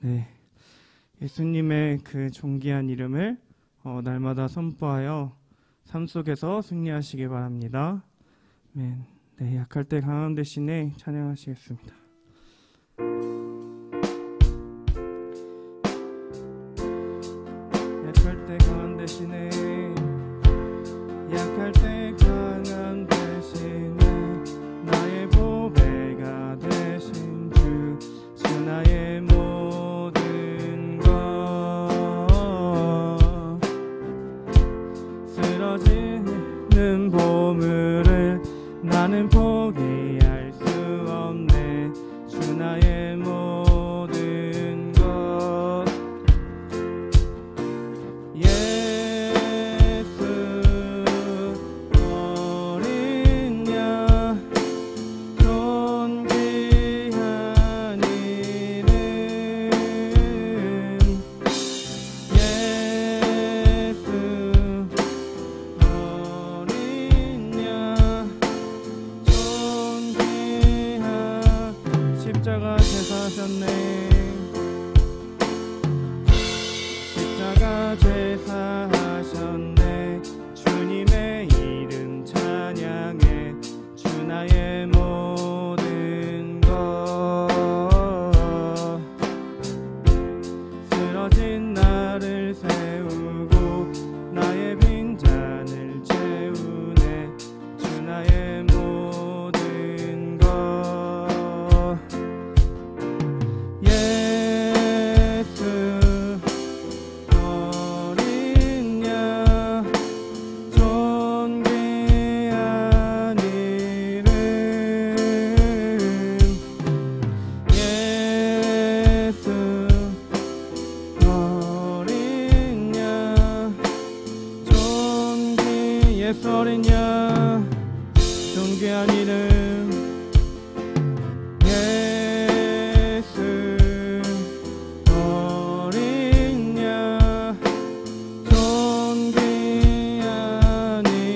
네, 예수님의 그 존귀한 이름을 날마다 선포하여 삶 속에서 승리하시기 바랍니다. 아멘. 네, 약할 때 강함 대신에 찬양하시겠습니다. 약할 때 강함 대신에, 약할 때 강함 대신에 나의 보배가 되신 주 나의 모든 것, 쓰러지는 보물을 나는 포기할 수 없네. 주 나의 모든 것, 예수 어린 양 존귀한 이름, 예수 어린 양 존귀한, 십자가 제사하셨네. 십자가 제사하셨네. 주님의 이름 찬양해. 주 나의 모든 것, 쓰러진 나를 세우고 나의 빈잔을 채우네. 주 나의 모든 것, 예수 어린 양 존귀한 이름, 예수 어린 양 존귀, 예수 어린 양 존귀한 이름, 예수 어린 양 존귀한 이름,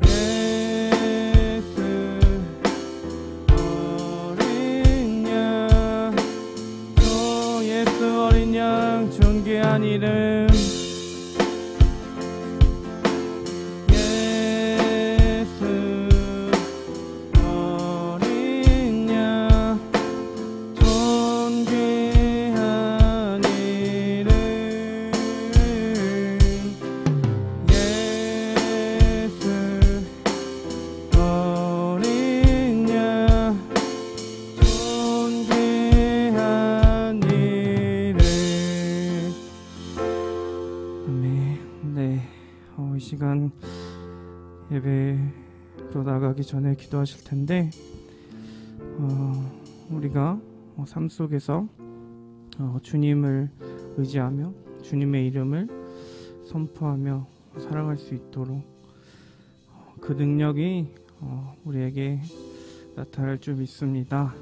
예수 어린 양, 예수 어린 양 존귀한 이름, 예수 어린 양 존귀한 이름, 예수 어린 양 존귀한 이름. 아멘. 네, 이 시간 예배로 나가기 전에 기도하실 텐데, 우리가 삶 속에서 주님을 의지하며 주님의 이름을 선포하며 살아갈 수 있도록 그 능력이 우리에게 나타날 줄 믿습니다.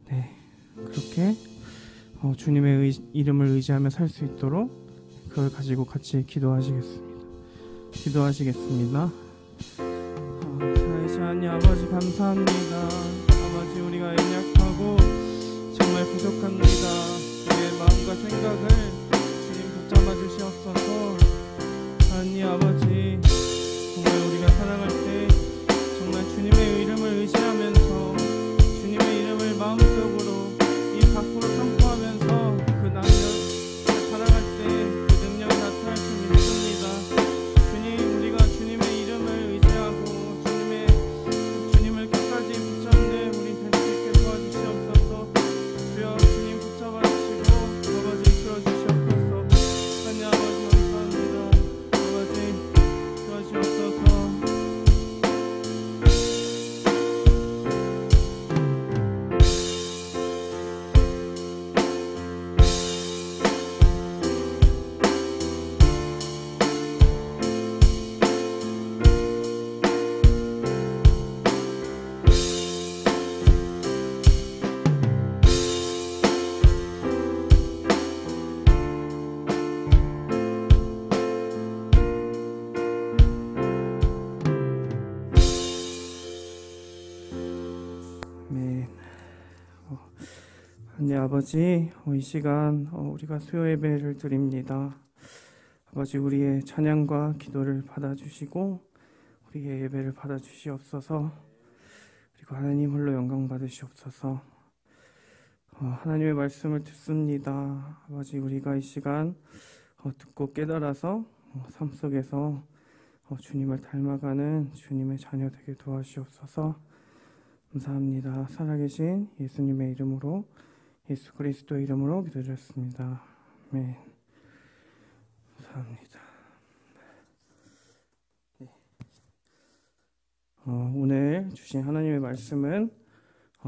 네, 그렇게 주님의 이름을 의지하며 살 수 있도록 그걸 가지고 같이 기도하시겠습니다. 살아계신 하나님 아버지 감사합니다. 아버지, 우리가 연약하고 정말 부족합니다. 우리의 마음과 생각을 주님 붙잡아 주시옵소서. 하나님 아버지, 정말 우리가 살아갈 때 정말 주님의 이름을 의지하면서 주님의 이름을 마음속으로 입 밖으로 선포하면서 그 살아갈 때 그 능력이 나타날 줄 믿습니다. 주님, 우리가 주님의 이름을 의지하고 주님을 끝까지 붙잡는 우리 될 수 있게 도와주시옵소서. 주여, 주님 붙잡아 주시고 아버지 이끌어 주시옵소서. 하나님 아버지 감사합니다. 아버지 도와주시옵소서. 하나님 아버지, 이 시간 우리가 수요 예배를 드립니다. 아버지, 우리의 찬양과 기도를 받아주시고 우리의 예배를 받아주시옵소서. 그리고 하나님 홀로 영광 받으시옵소서. 하나님의 말씀을 듣습니다. 아버지, 우리가 이 시간 듣고 깨달아서 삶 속에서 주님을 닮아가는 주님의 자녀 되게 도와주시옵소서. 감사합니다. 살아계신 예수님의 이름으로, 예수 그리스도의 이름으로 기도드렸습니다. 아멘. 감사합니다. 네. 오늘 주신 하나님의 말씀은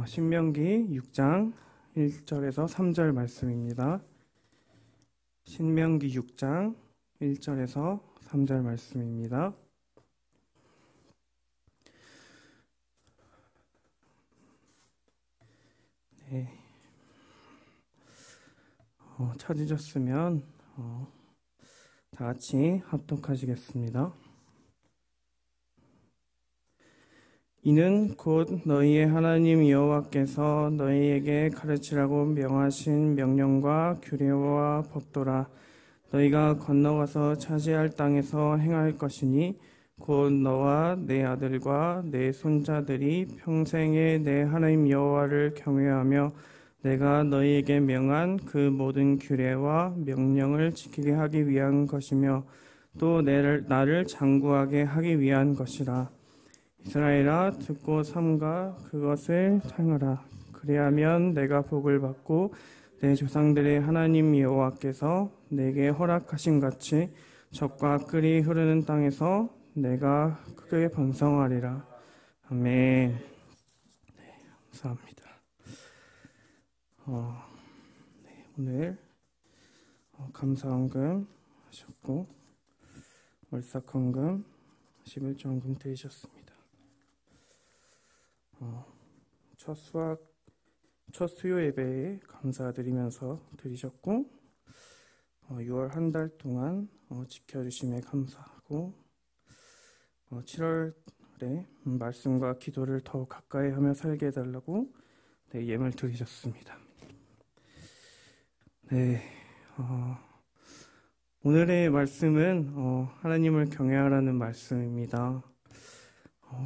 신명기 6장 1절에서 3절 말씀입니다. 신명기 6장 1절에서 3절 말씀입니다. 네. 찾으셨으면 다 같이 합독하시겠습니다. 이는 곧 너희의 하나님 여호와께서 너희에게 가르치라고 명하신 명령과 규례와 법도라. 너희가 건너가서 차지할 땅에서 행할 것이니 곧 너와 내 아들과 내 손자들이 평생에 내 하나님 여호와를 경외하며 내가 너희에게 명한 그 모든 규례와 명령을 지키게 하기 위한 것이며 또 나를 장구하게 하기 위한 것이라. 이스라엘아, 듣고 삼가 그것을 행하라. 그리하면 내가 복을 받고 내 조상들의 하나님 여호와께서 내게 허락하신 같이 젖과 꿀이 흐르는 땅에서 내가 크게 번성하리라. 아멘. 네, 감사합니다. 네, 오늘 감사헌금 하셨고 월삭헌금 11조헌금 드리셨습니다. 첫 수요 예배에 감사드리면서 드리셨고 6월 한 달 동안 지켜주심에 감사하고 7월에 말씀과 기도를 더욱 가까이 하며 살게 해달라고 예물 드리셨습니다. 네, 오늘의 말씀은 하나님을 경외하라는 말씀입니다.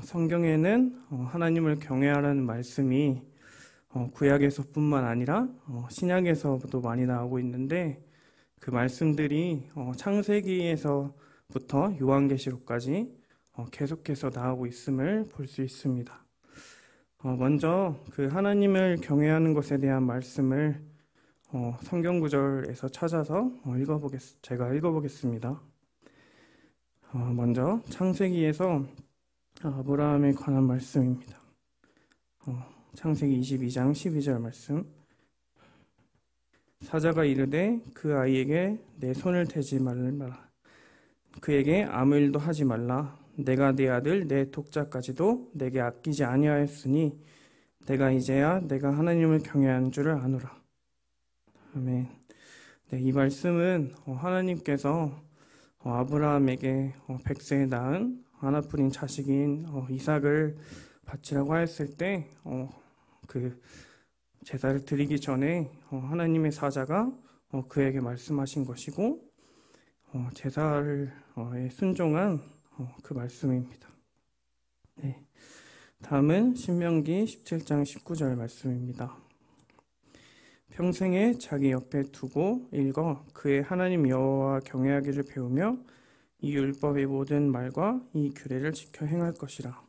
성경에는 하나님을 경외하라는 말씀이 구약에서뿐만 아니라 신약에서도 많이 나오고 있는데 그 말씀들이 창세기에서부터 요한계시록까지 계속해서 나오고 있음을 볼 수 있습니다. 먼저 그 하나님을 경외하는 것에 대한 말씀을 성경 구절에서 찾아서 제가 읽어보겠습니다. 먼저 창세기에서 아브라함에 관한 말씀입니다. 창세기 22장 12절 말씀. 사자가 이르되 그 아이에게 내 손을 대지 말라. 그에게 아무 일도 하지 말라. 내가 네 아들 내 독자까지도 내게 아끼지 아니하였으니 내가 이제야 내가 하나님을 경외하는 줄을 아노라. 아멘. 네, 이 말씀은 하나님께서 아브라함에게 100세에 낳은 하나뿐인 자식인 이삭을 바치라고 하였을 때 그 제사를 드리기 전에 하나님의 사자가 그에게 말씀하신 것이고 제사를 순종한 그 말씀입니다. 네, 다음은 신명기 17장 19절 말씀입니다. 평생에 자기 옆에 두고 읽어 그의 하나님 여호와 경외하기를 배우며 이 율법의 모든 말과 이 규례를 지켜 행할 것이라.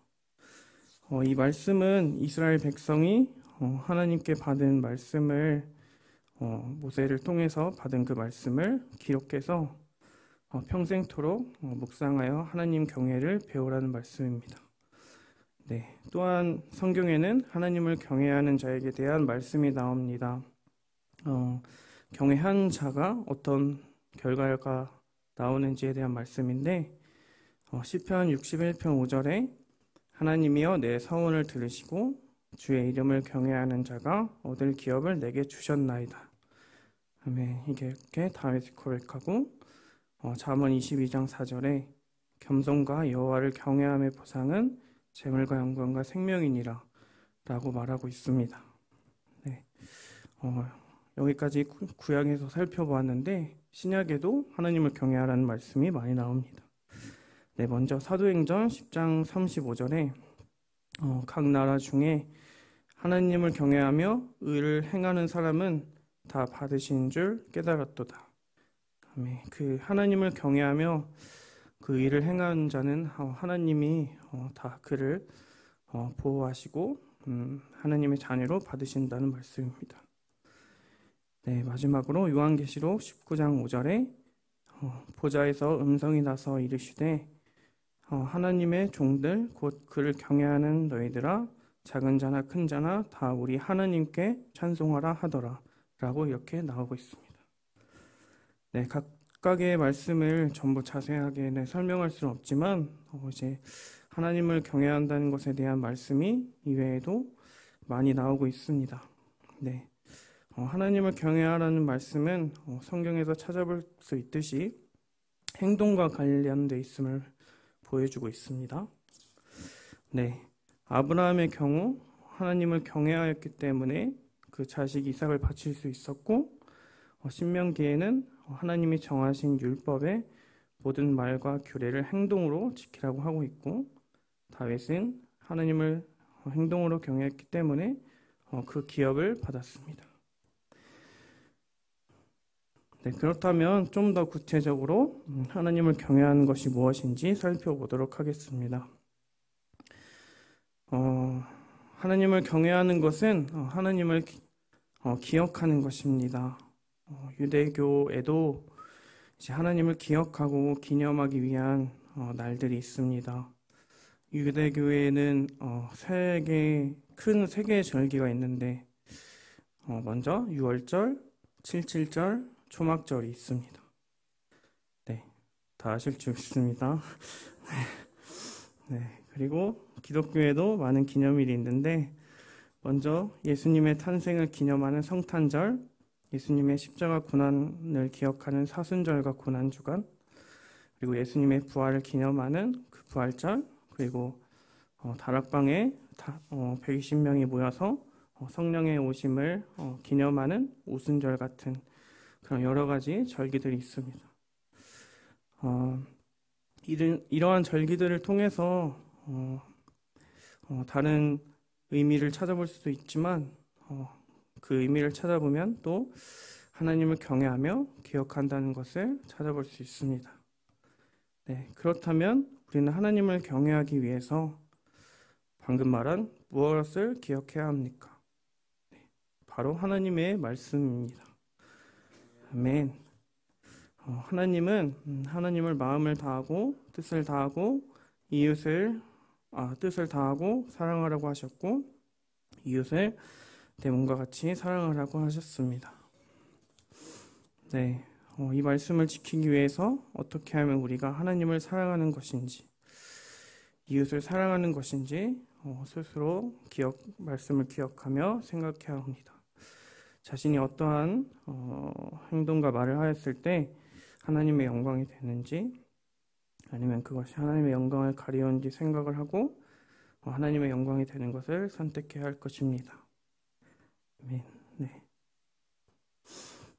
이 말씀은 이스라엘 백성이 하나님께 받은 말씀을 모세를 통해서 받은 그 말씀을 기록해서 평생토록 묵상하여 하나님 경외를 배우라는 말씀입니다. 네, 또한 성경에는 하나님을 경외하는 자에게 대한 말씀이 나옵니다. 경외한 자가 어떤 결과가 나오는지에 대한 말씀인데 시편 61편 5절에 하나님이여 내 서원을 들으시고 주의 이름을 경외하는 자가 얻을 기업을 내게 주셨나이다. 아멘. 이렇게 다윗이 고백하고 잠언 22장 4절에 겸손과 여호와를 경외함의 보상은 재물과 영광과 생명이니라 라고 말하고 있습니다. 네, 여기까지 구약에서 살펴보았는데 신약에도 하나님을 경외하라는 말씀이 많이 나옵니다. 네, 먼저 사도행전 10장 35절에 각 나라 중에 하나님을 경외하며 의를 행하는 사람은 다 받으신 줄 깨달았도다. 그 하나님을 경외하며 그 의를 행하는 자는 하나님이 다 그를 보호하시고 하나님의 자녀로 받으신다는 말씀입니다. 네, 마지막으로 요한계시록 19장 5절에 보좌에서 음성이 나서 이르시되 하나님의 종들 곧 그를 경외하는 너희들아 작은 자나 큰 자나 다 우리 하나님께 찬송하라 하더라 라고 이렇게 나오고 있습니다. 네, 각각의 말씀을 전부 자세하게 설명할 수는 없지만 이제 하나님을 경외한다는 것에 대한 말씀이 이외에도 많이 나오고 있습니다. 네, 하나님을 경외하라는 말씀은 성경에서 찾아볼 수 있듯이 행동과 관련되어 있음을 보여주고 있습니다. 네, 아브라함의 경우 하나님을 경외하였기 때문에 그 자식 이삭을 바칠 수 있었고 신명기에는 하나님이 정하신 율법의 모든 말과 규례를 행동으로 지키라고 하고 있고 다윗은 하나님을 행동으로 경외했기 때문에 그 기업을 받았습니다. 네, 그렇다면 좀 더 구체적으로 하나님을 경외하는 것이 무엇인지 살펴보도록 하겠습니다. 하나님을 경외하는 것은 하나님을 기억하는 것입니다. 유대교에도 이제 하나님을 기억하고 기념하기 위한 날들이 있습니다. 유대교에는 큰 세 개의 절기가 있는데 먼저 유월절, 칠칠절, 초막절이 있습니다. 네, 다 아실 줄 믿습니다. 네, 그리고 기독교에도 많은 기념일이 있는데 먼저 예수님의 탄생을 기념하는 성탄절, 예수님의 십자가 고난을 기억하는 사순절과 고난주간, 그리고 예수님의 부활을 기념하는 그 부활절, 그리고 다락방에 120명이 모여서 성령의 오심을 기념하는 오순절 같은 그런 여러 가지 절기들이 있습니다. 이러한 절기들을 통해서 다른 의미를 찾아볼 수도 있지만 그 의미를 찾아보면 또 하나님을 경외하며 기억한다는 것을 찾아볼 수 있습니다. 네, 그렇다면 우리는 하나님을 경외하기 위해서 방금 말한 무엇을 기억해야 합니까? 네, 바로 하나님의 말씀입니다. 아멘. 하나님은 하나님을 마음을 다하고 뜻을 다하고 뜻을 다하고 사랑하라고 하셨고 이웃을 내 몸과 같이 사랑하라고 하셨습니다. 네, 이 말씀을 지키기 위해서 어떻게 하면 우리가 하나님을 사랑하는 것인지 이웃을 사랑하는 것인지 스스로 말씀을 기억하며 생각해야 합니다. 자신이 어떠한 행동과 말을 하였을 때 하나님의 영광이 되는지 아니면 그것이 하나님의 영광을 가리운지 생각을 하고 하나님의 영광이 되는 것을 선택해야 할 것입니다. 아멘. 네.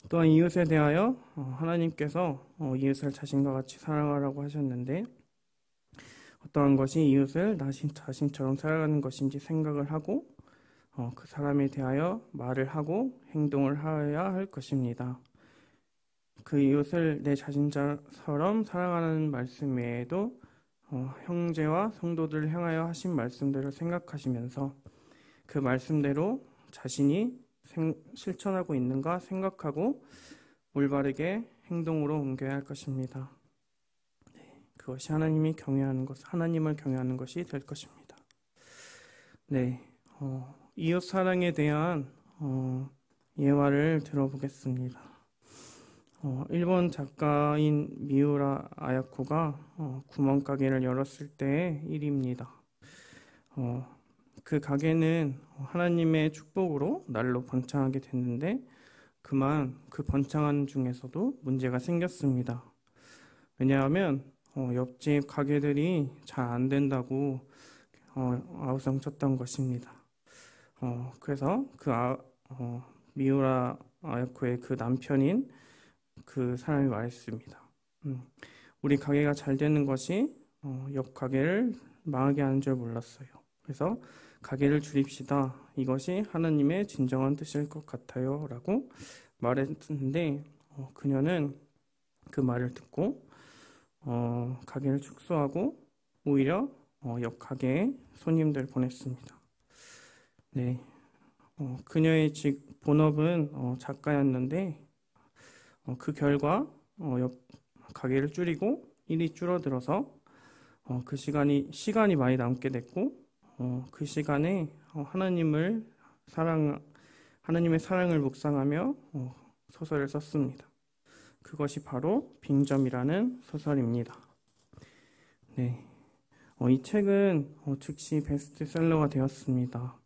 또한 이웃에 대하여 하나님께서 이웃을 자신과 같이 사랑하라고 하셨는데 어떠한 것이 이웃을 자신처럼 사랑하는 것인지 생각을 하고 그 사람에 대하여 말을 하고 행동을 하여야 할 것입니다. 그 이웃을 내 자신처럼 사랑하는 말씀 외에도 형제와 성도들을 향하여 하신 말씀들을 생각하시면서 그 말씀대로 자신이 실천하고 있는가 생각하고 올바르게 행동으로 옮겨야 할 것입니다. 네, 그것이 하나님을 경외하는 것이 될 것입니다. 네, 이웃 사랑에 대한 예화를 들어보겠습니다. 일본 작가인 미우라 아야코가 구멍가게를 열었을 때의 일입니다. 그 가게는 하나님의 축복으로 날로 번창하게 됐는데 그만 그 번창하는 중에서도 문제가 생겼습니다. 왜냐하면 옆집 가게들이 잘 안 된다고 아우성쳤던 것입니다. 그래서 그 미우라 아야코의 그 남편인 그 사람이 말했습니다. 우리 가게가 잘 되는 것이 옆 가게를 망하게 하는 줄 몰랐어요. 그래서 가게를 줄입시다. 이것이 하나님의 진정한 뜻일 것 같아요. 라고 말했는데 그녀는 그 말을 듣고 가게를 축소하고 오히려 옆 가게에 손님들 보냈습니다. 네, 그녀의 본업은 작가였는데 그 결과 옆 가게를 줄이고 일이 줄어들어서 그 시간이 많이 남게 됐고 그 시간에 하나님의 사랑을 묵상하며 소설을 썼습니다. 그것이 바로 빙점이라는 소설입니다. 네, 이 책은 즉시 베스트셀러가 되었습니다.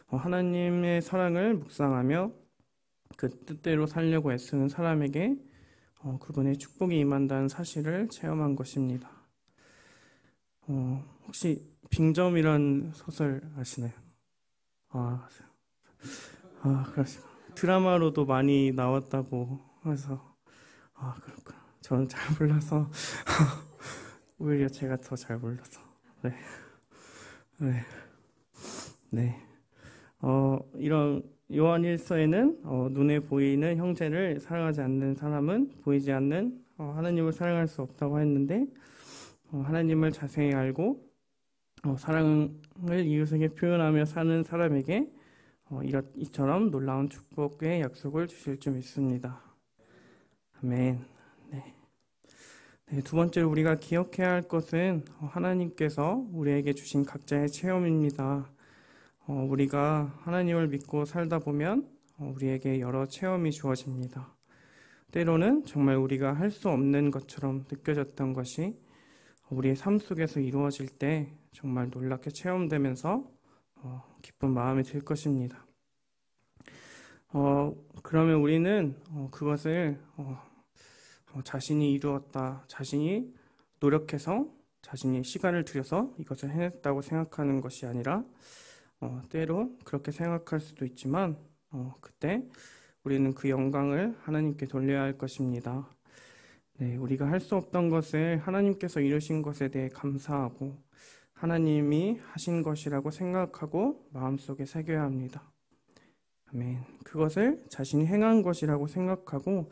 하나님의 사랑을 묵상하며 그 뜻대로 살려고 애쓰는 사람에게 그분의 축복이 임한다는 사실을 체험한 것입니다. 혹시 빙점이란 소설 아시나요? 그렇습니다. 드라마로도 많이 나왔다고 해서 그렇구나. 저는 잘 몰라서 오히려 제가 더 잘 몰라서 네. 이런 요한일서에는 눈에 보이는 형제를 사랑하지 않는 사람은 보이지 않는 하나님을 사랑할 수 없다고 했는데 하나님을 자세히 알고 사랑을 이웃에게 표현하며 사는 사람에게 이처럼 놀라운 축복의 약속을 주실 줄 믿습니다. 아멘. 네, 두 번째로 우리가 기억해야 할 것은 하나님께서 우리에게 주신 각자의 체험입니다. 우리가 하나님을 믿고 살다 보면 우리에게 여러 체험이 주어집니다. 때로는 정말 우리가 할 수 없는 것처럼 느껴졌던 것이 우리의 삶 속에서 이루어질 때 정말 놀랍게 체험되면서 기쁜 마음이 들 것입니다. 그러면 우리는 그것을 자신이 이루었다, 자신이 노력해서 자신이 시간을 들여서 이것을 해냈다고 생각하는 것이 아니라 때로 그렇게 생각할 수도 있지만 그때 우리는 그 영광을 하나님께 돌려야 할 것입니다. 네, 우리가 할 수 없던 것을 하나님께서 이루신 것에 대해 감사하고 하나님이 하신 것이라고 생각하고 마음속에 새겨야 합니다. 아멘. 그것을 자신이 행한 것이라고 생각하고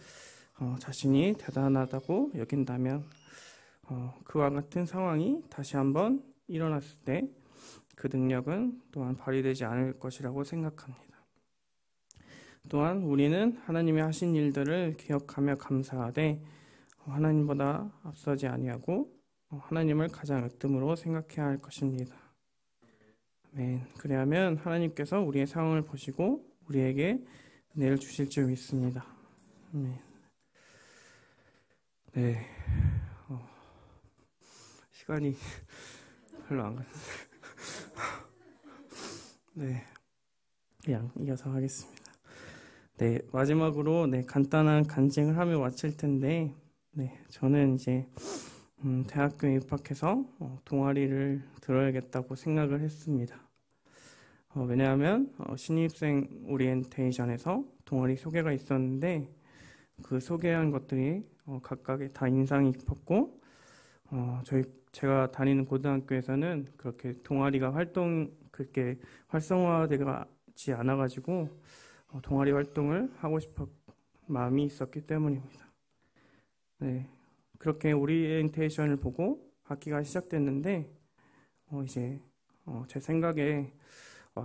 자신이 대단하다고 여긴다면 그와 같은 상황이 다시 한번 일어났을 때 그 능력은 또한 발휘되지 않을 것이라고 생각합니다. 또한 우리는 하나님이 하신 일들을 기억하며 감사하되 하나님보다 앞서지 아니하고 하나님을 가장 으뜸으로 생각해야 할 것입니다. 아멘. 그래야면 하나님께서 우리의 상황을 보시고 우리에게 은혜를 주실 줄 믿습니다. 아멘. 네, 시간이 별로 안 갔는데 네, 그냥 이어서 하겠습니다. 네, 마지막으로 간단한 간증을 하며 마칠 텐데 저는 이제 대학교에 입학해서 동아리를 들어야겠다고 생각을 했습니다. 왜냐하면 신입생 오리엔테이션에서 동아리 소개가 있었는데 그 소개한 것들이 각각의 다 인상이 깊었고 제가 다니는 고등학교에서는 그렇게 동아리가 그렇게 활성화되지 않아가지고 동아리 활동을 하고 싶은 마음이 있었기 때문입니다. 네, 그렇게 오리엔테이션을 보고 학기가 시작됐는데 이제 제 생각에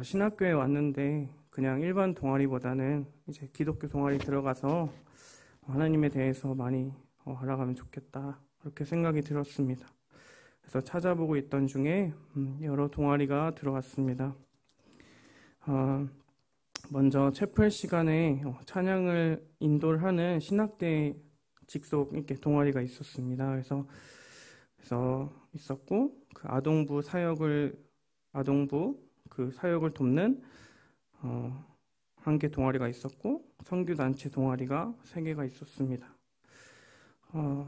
신학교에 왔는데 그냥 일반 동아리보다는 이제 기독교 동아리 들어가서 하나님에 대해서 많이 알아가면 좋겠다 그렇게 생각이 들었습니다. 그래서 찾아보고 있던 중에 여러 동아리가 들어왔습니다. 먼저 채플 시간에 찬양을 인도를 하는 신학대 직속 이렇게 동아리가 있었습니다. 그래서 있었고 그 아동부 그 사역을 돕는 한 개 동아리가 있었고 선교단체 동아리가 3개가 있었습니다.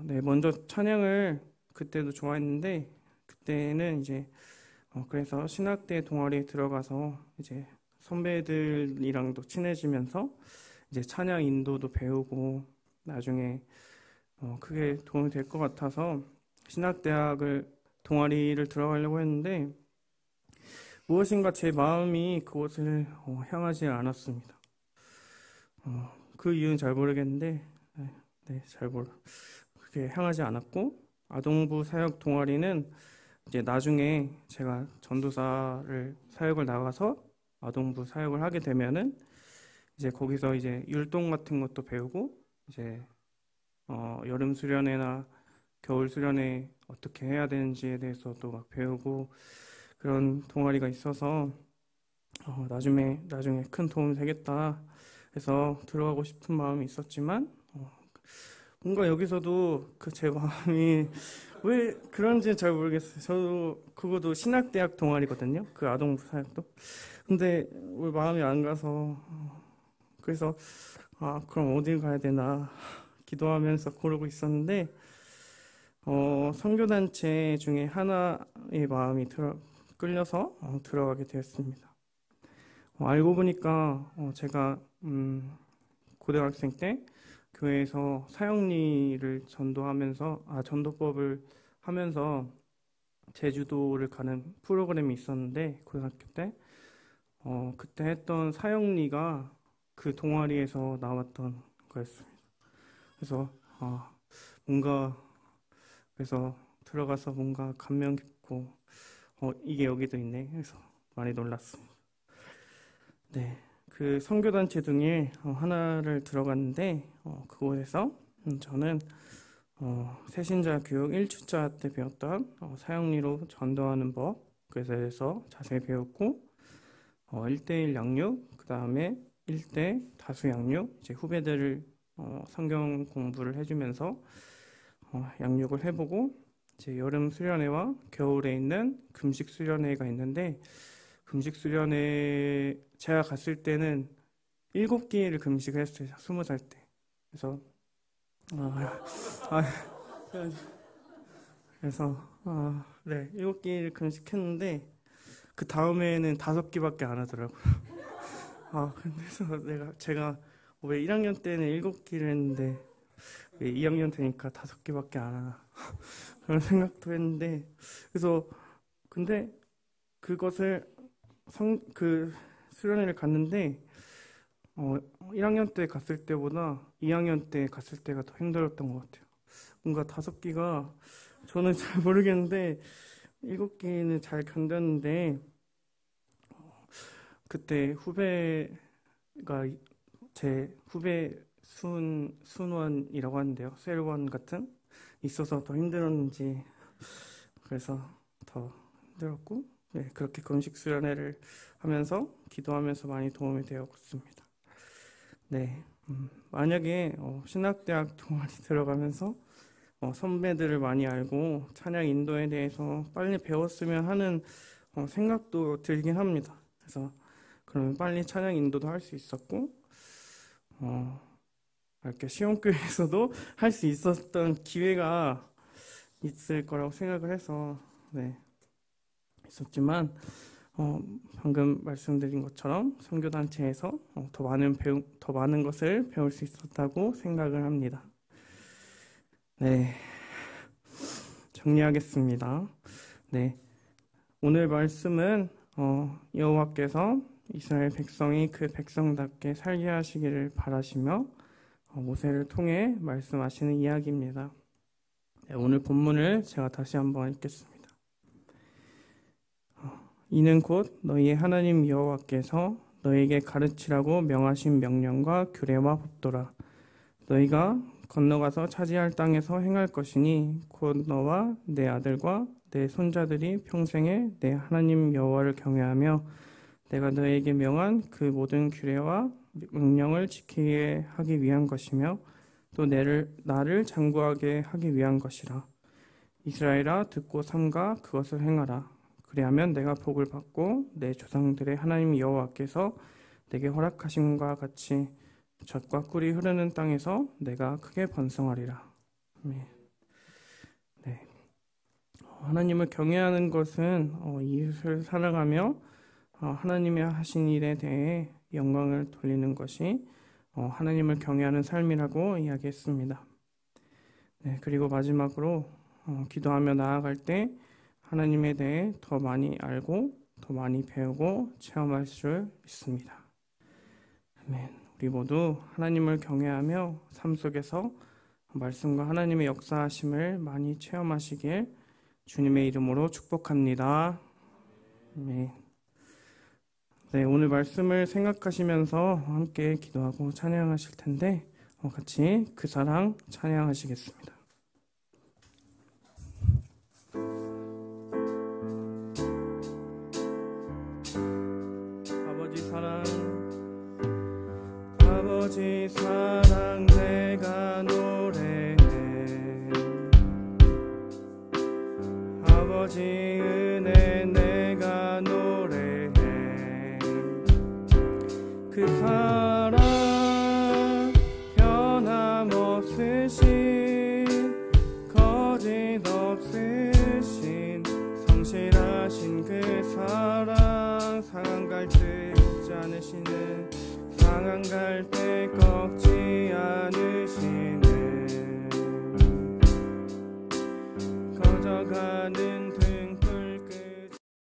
네, 먼저 찬양을 그때도 좋아했는데 그때는 이제 그래서 신학대 동아리에 들어가서 이제 선배들이랑도 친해지면서 이제 찬양 인도도 배우고 나중에 크게 도움이 될 것 같아서 신학대학을 동아리를 들어가려고 했는데 무엇인가 제 마음이 그곳을 향하지 않았습니다. 그 이유는 잘 모르겠는데 그렇게 향하지 않았고 아동부 사역 동아리는 이제 나중에 제가 전도사를 사역을 나가서 아동부 사역을 하게 되면은 이제 거기서 이제 율동 같은 것도 배우고 이제 여름 수련회나 겨울 수련회 어떻게 해야 되는지에 대해서도 막 배우고 그런 동아리가 있어서 나중에 큰 도움이 되겠다 해서 들어가고 싶은 마음이 있었지만 뭔가 여기서도 그 제 마음이 왜 그런지 잘 모르겠어요. 저도 그것도 신학대학 동아리거든요. 그 아동부 사역도. 근데 왜 마음이 안 가서 그래서 그럼 어딜 가야 되나 기도하면서 고르고 있었는데 선교단체 중에 하나의 마음이 끌려서 들어가게 되었습니다. 알고 보니까 제가 고등학생 때 교회에서 사역리를 전도법을 하면서 제주도를 가는 프로그램이 있었는데 고등학교 때 그때 했던 사역리가 그 동아리에서 나왔던 거였습니다. 그래서 뭔가 그래서 들어가서 뭔가 감명 깊고 이게 여기도 있네 해서 많이 놀랐습니다. 네, 그 선교단체 중에 하나를 들어갔는데 그곳에서 저는 새신자 교육 1주차 때 배웠던 사역리로 전도하는 법 그래서 대해서 자세히 배웠고 1대1 양육 그 다음에 1대 다수 양육 이제 후배들을 성경 공부를 해주면서 양육을 해보고 이제 여름 수련회와 겨울에 있는 금식 수련회가 있는데 금식 수련회 제가 갔을 때는 7끼를 금식을 했어요. 20살 때. 그래서 네, 7끼를 금식했는데 그 다음에는 5끼밖에 안 하더라고요. 그래서 제가 왜 1학년 때는 7끼를 했는데 왜 2학년 되니까 5끼밖에 안 하나 그런 생각도 했는데 그래서 근데 그것을 그 수련회를 갔는데 1학년 때 갔을 때보다 2학년 때 갔을 때가 더 힘들었던 것 같아요. 뭔가 5끼가 저는 잘 모르겠는데 7끼는 잘 견뎠는데 그때 후배가 제 후배 순원이라고 하는데요. 셀원 같은 있어서 더 힘들었는지 그래서 더 힘들었고 네, 그렇게 금식 수련회를 하면서 기도하면서 많이 도움이 되었습니다. 네, 만약에 신학대학 동아리 들어가면서 선배들을 많이 알고 찬양 인도에 대해서 빨리 배웠으면 하는 생각도 들긴 합니다. 그래서 그러면 빨리 찬양 인도도 할 수 있었고 이렇게 시험교회에서도 할 수 있었던 기회가 있을 거라고 생각을 해서 네, 있었지만 방금 말씀드린 것처럼 선교단체에서 더 많은 것을 배울 수 있었다고 생각을 합니다. 네, 정리하겠습니다. 네, 오늘 말씀은 여호와께서 이스라엘 백성이 그 백성답게 살게 하시기를 바라시며 모세를 통해 말씀하시는 이야기입니다. 네, 오늘 본문을 제가 다시 한번 읽겠습니다. 이는 곧 너희의 하나님 여호와께서 너희에게 가르치라고 명하신 명령과 규례와 법도라. 너희가 건너가서 차지할 땅에서 행할 것이니 곧 너와 내 아들과 내 손자들이 평생에 내 하나님 여호와를 경외하며 내가 너희에게 명한 그 모든 규례와 명령을 지키게 하기 위한 것이며 또 나를 장구하게 하기 위한 것이라. 이스라엘아 듣고 삼가 그것을 행하라. 그리하면 내가 복을 받고 내 조상들의 하나님 여호와께서 내게 허락하심과 같이 젖과 꿀이 흐르는 땅에서 내가 크게 번성하리라. 네. 하나님을 경외하는 것은 이웃을 사랑하며 하나님이 하신 일에 대해 영광을 돌리는 것이 하나님을 경외하는 삶이라고 이야기했습니다. 네, 그리고 마지막으로 기도하며 나아갈 때 하나님에 대해 더 많이 알고 더 많이 배우고 체험할 줄 믿습니다. 아멘. 우리 모두 하나님을 경외하며 삶 속에서 말씀과 하나님의 역사하심을 많이 체험하시길 주님의 이름으로 축복합니다. 아멘. 네, 오늘 말씀을 생각하시면서 함께 기도하고 찬양하실 텐데 같이 그 사랑 찬양하시겠습니다. 아버지 사랑 내가 노래해 아버지 은혜 내가 노래해 그 사랑 변함없으신 거짓 없으신 성실하신 그 사랑 상한 갈등 꺾지 않으시는 상한 갈대 꺾지 않으시는 꺼져가는 등